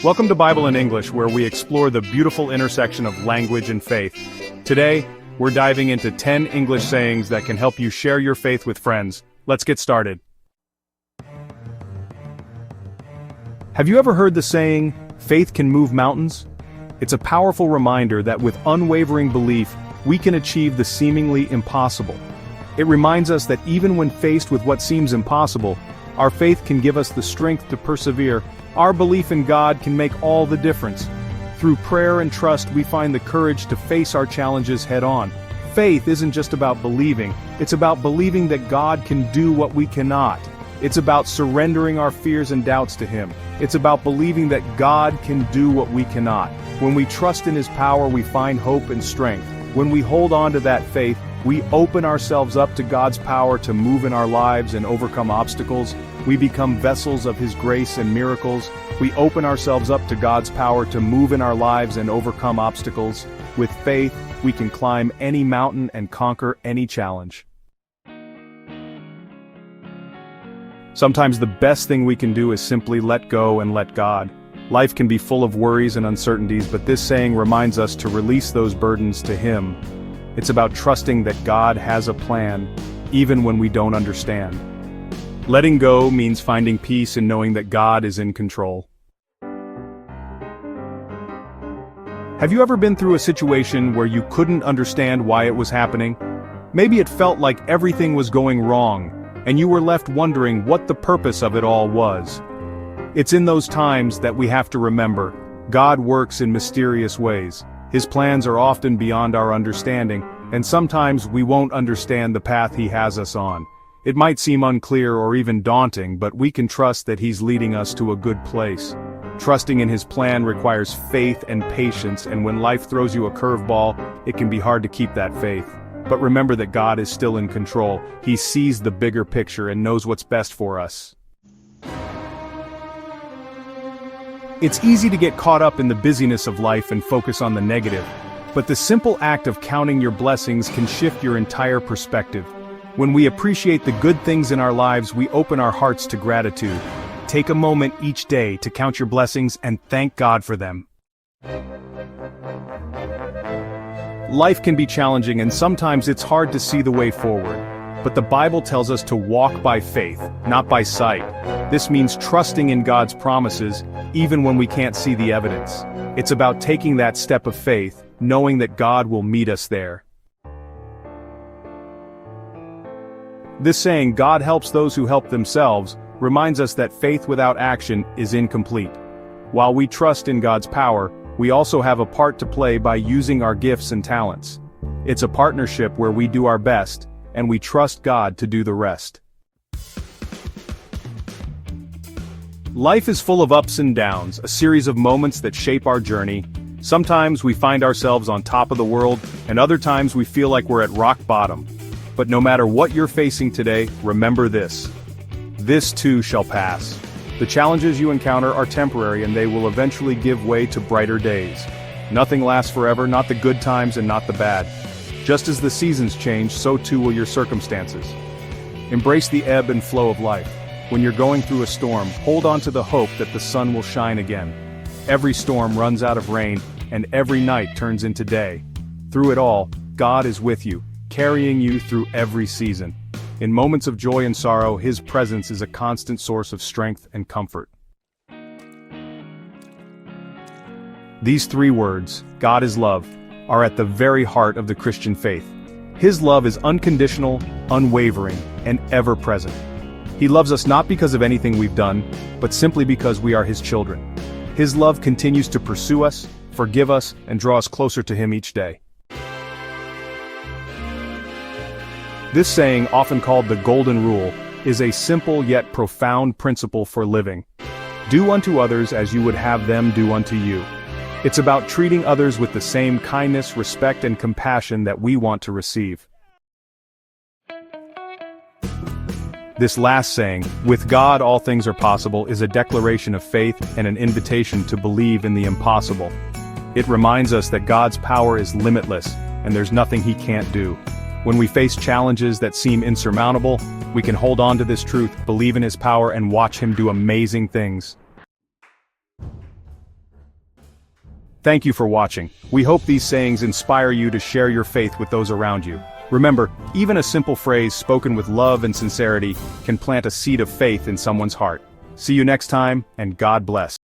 Welcome to Bible and English, where we explore the beautiful intersection of language and faith. Today, we're diving into 10 English sayings that can help you share your faith with friends. Let's get started. Have you ever heard the saying, "Faith can move mountains"? It's a powerful reminder that with unwavering belief, we can achieve the seemingly impossible. It reminds us that even when faced with what seems impossible, our faith can give us the strength to persevere. Our belief in God can make all the difference. Through prayer and trust, we find the courage to face our challenges head-on. Faith isn't just about believing, it's about believing that God can do what we cannot. It's about surrendering our fears and doubts to Him. It's about believing that God can do what we cannot. When we trust in His power, we find hope and strength. When we hold on to that faith, we open ourselves up to God's power to move in our lives and overcome obstacles. We become vessels of His grace and miracles. We open ourselves up to God's power to move in our lives and overcome obstacles. With faith, we can climb any mountain and conquer any challenge. Sometimes the best thing we can do is simply let go and let God. Life can be full of worries and uncertainties, but this saying reminds us to release those burdens to Him. It's about trusting that God has a plan, even when we don't understand. Letting go means finding peace in knowing that God is in control. Have you ever been through a situation where you couldn't understand why it was happening? Maybe it felt like everything was going wrong, and you were left wondering what the purpose of it all was. It's in those times that we have to remember, God works in mysterious ways. His plans are often beyond our understanding, and sometimes we won't understand the path He has us on. It might seem unclear or even daunting, but we can trust that He's leading us to a good place. Trusting in His plan requires faith and patience, and when life throws you a curveball, it can be hard to keep that faith. But remember that God is still in control. He sees the bigger picture and knows what's best for us. It's easy to get caught up in the busyness of life and focus on the negative, but the simple act of counting your blessings can shift your entire perspective. When we appreciate the good things in our lives, we open our hearts to gratitude. Take a moment each day to count your blessings and thank God for them. Life can be challenging, and sometimes it's hard to see the way forward. But the Bible tells us to walk by faith, not by sight. This means trusting in God's promises, even when we can't see the evidence. It's about taking that step of faith, knowing that God will meet us there. This saying, "God helps those who help themselves," reminds us that faith without action is incomplete. While we trust in God's power, we also have a part to play by using our gifts and talents. It's a partnership where we do our best, and we trust God to do the rest. Life is full of ups and downs, a series of moments that shape our journey. Sometimes we find ourselves on top of the world, and other times we feel like we're at rock bottom. But no matter what you're facing today, remember this. This too shall pass. The challenges you encounter are temporary, and they will eventually give way to brighter days. Nothing lasts forever, not the good times and not the bad. Just as the seasons change, so too will your circumstances. Embrace the ebb and flow of life. When you're going through a storm, hold on to the hope that the sun will shine again. Every storm runs out of rain, and every night turns into day. Through it all, God is with you, carrying you through every season. In moments of joy and sorrow, His presence is a constant source of strength and comfort. These three words, God is love, are at the very heart of the Christian faith. His love is unconditional, unwavering, and ever-present. He loves us not because of anything we've done, but simply because we are His children. His love continues to pursue us, forgive us, and draw us closer to Him each day. This saying, often called the Golden Rule, is a simple yet profound principle for living. Do unto others as you would have them do unto you. It's about treating others with the same kindness, respect, and compassion that we want to receive. This last saying, "With God all things are possible," is a declaration of faith and an invitation to believe in the impossible. It reminds us that God's power is limitless, and there's nothing He can't do. When we face challenges that seem insurmountable, we can hold on to this truth, believe in His power, and watch Him do amazing things. Thank you for watching. We hope these sayings inspire you to share your faith with those around you. Remember, even a simple phrase spoken with love and sincerity can plant a seed of faith in someone's heart. See you next time, and God bless.